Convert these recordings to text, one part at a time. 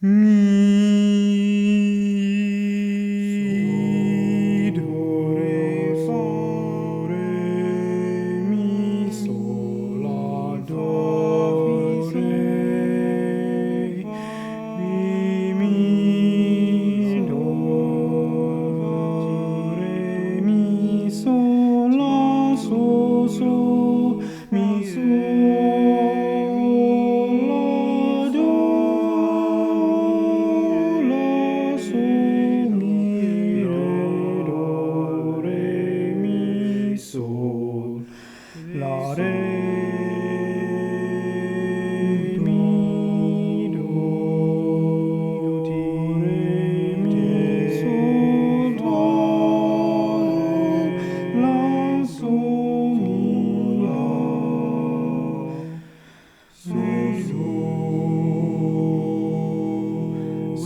Mi, do, re, fa, re, mi, sol, la, do, re, mi, do, re, mi, sol, la, so, mi, sol, la, do, la, so, mi, do, re, mi, sol, la, re, mi, do, re, mi, sol, la, so, mi, do,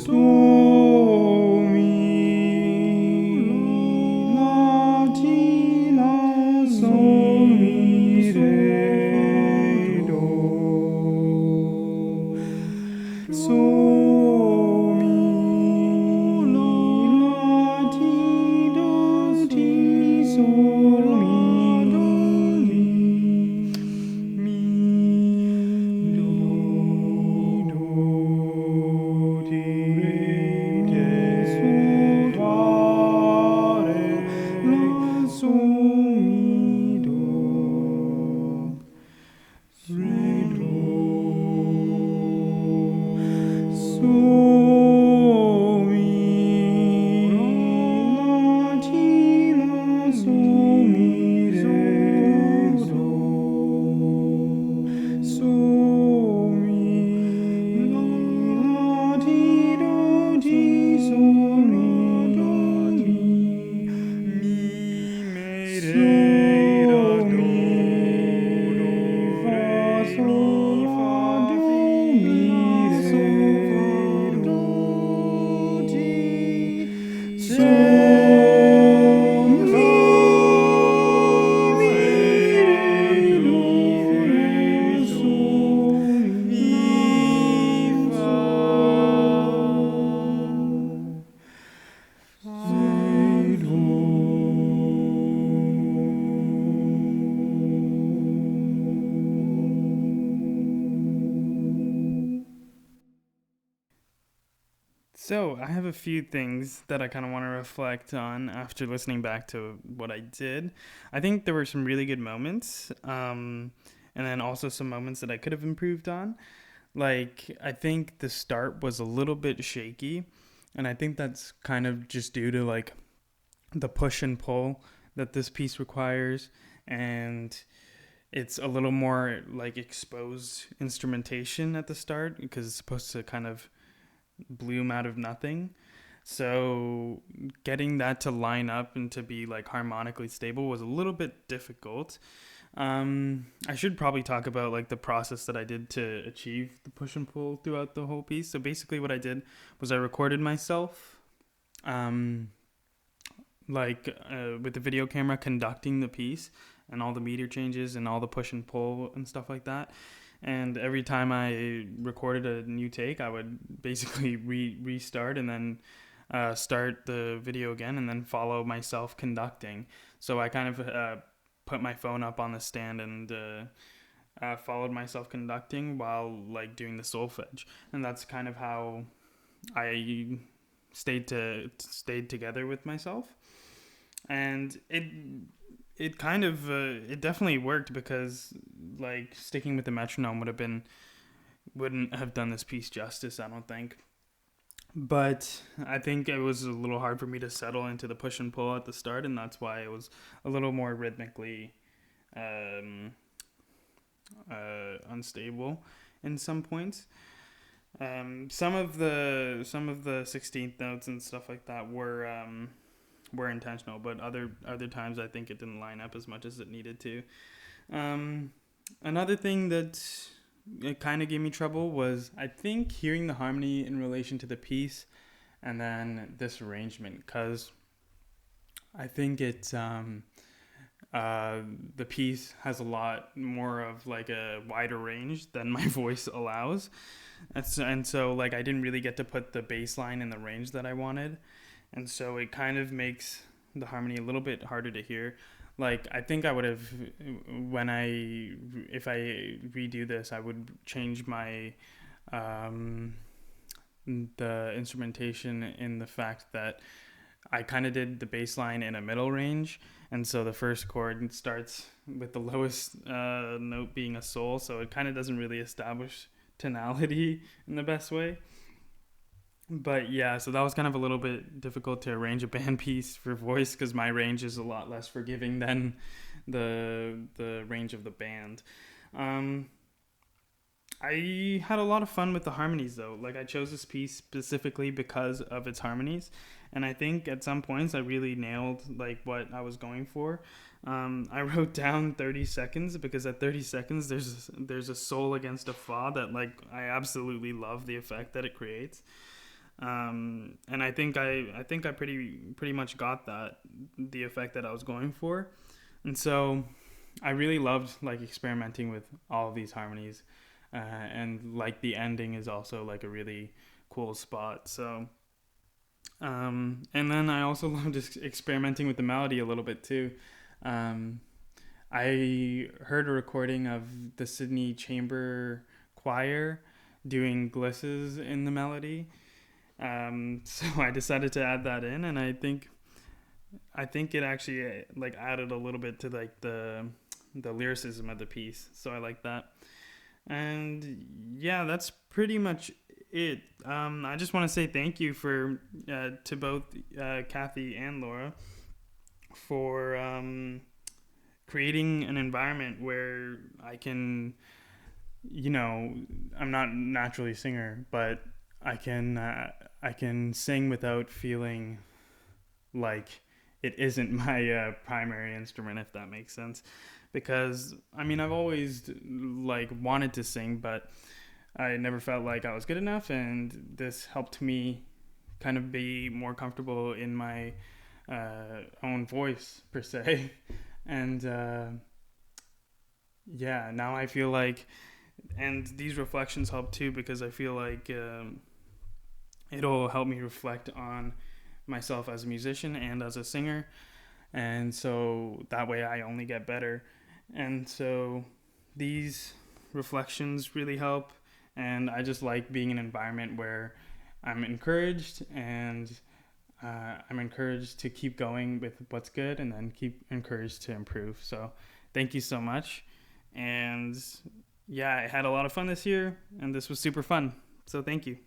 do, mi, la, ti, la, so, mi, re, do, so, mi, la, ti, do, ti, so, mi, do, mi, do, ti, re, so, re, la, so, mi, do, re, do, so, mi, la, ti, la, so, mi, re, do, so, mi, la, ti, do, ti, so, mi, do, mi, so, mi, fa, sol, la, do, mi, re, do, ti, so, mi, re, do, re, so, mi, fa, re, do. So, I have a few things that I kind of want to reflect on after listening back to what I did. I think there were some really good moments, and then also some moments that I could have improved on. Like, I think the start was a little bit shaky, and I think that's kind of just due to like the push and pull that this piece requires, and it's a little more like exposed instrumentation at the start because it's supposed to kind of bloom out of nothing. So getting that to line up and to be like harmonically stable was a little bit difficult. I should probably talk about like the process that I did to achieve the push and pull throughout the whole piece. So basically, what I did was I recorded myself, um, with the video camera conducting the piece and all the meter changes and all the push and pull and stuff like that. And every time I recorded a new take, I would basically restart and then start the video again and then follow myself conducting. So I kind of put my phone up on the stand and followed myself conducting while like doing the solfege, and that's kind of how I stayed together with myself. And it kind of it definitely worked because like sticking with the metronome wouldn't have done this piece justice, I don't think. But I think it was a little hard for me to settle into the push and pull at the start, and that's why it was a little more rhythmically um, unstable in some points. Some of the 16th notes and stuff like that were intentional, but other times I think it didn't line up as much as it needed to. Um, Another thing that it kind of gave me trouble was I think hearing the harmony in relation to the piece and then this arrangement, because I think uh, the piece has a lot more of like a wider range than my voice allows. And so like I didn't really get to put the bass line in the range that I wanted. And so it kind of makes the harmony a little bit harder to hear. Like I think I would have when I if I redo this, I would change my um, the instrumentation in the fact that I kind of did the bass line in a middle range, and so the first chord starts with the lowest note being a sol, so it kind of doesn't really establish tonality in the best way. But yeah, so that was kind of a little bit difficult to arrange a band piece for voice because my range is a lot less forgiving than the range of the band. Um, I had a lot of fun with the harmonies though. Like I chose this piece specifically because of its harmonies, and I think at some points I really nailed like what I was going for. I wrote down 30 seconds because at 30 seconds there's a sol against a fa that like I absolutely love the effect that it creates. And I think I pretty much got that the effect that I was going for, and so I really loved like experimenting with all of these harmonies, and like the ending is also like a really cool spot. So and then I also loved just experimenting with the melody a little bit too. Um, I heard a recording of the Sydney Chamber Choir doing glisses in the melody, so I decided to add that in, and I think it actually like added a little bit to like the lyricism of the piece. So I like that. And yeah, that's pretty much it. I just want to say thank you for to both Kathy and Laura for creating an environment where I can, you know, I'm not naturally a singer, but I can sing without feeling like it isn't my primary instrument, if that makes sense. Because I mean, I've always like wanted to sing, but I never felt like I was good enough, and this helped me kind of be more comfortable in my own voice per se. And yeah, now I feel like, and these reflections help too because I feel like it'll help me reflect on myself as a musician and as a singer, and so that way I only get better. And so these reflections really help, and I just like being in an environment where I'm encouraged, and I'm encouraged to keep going with what's good and then keep encouraged to improve. So thank you so much. And yeah, I had a lot of fun this year, and this was super fun. So thank you.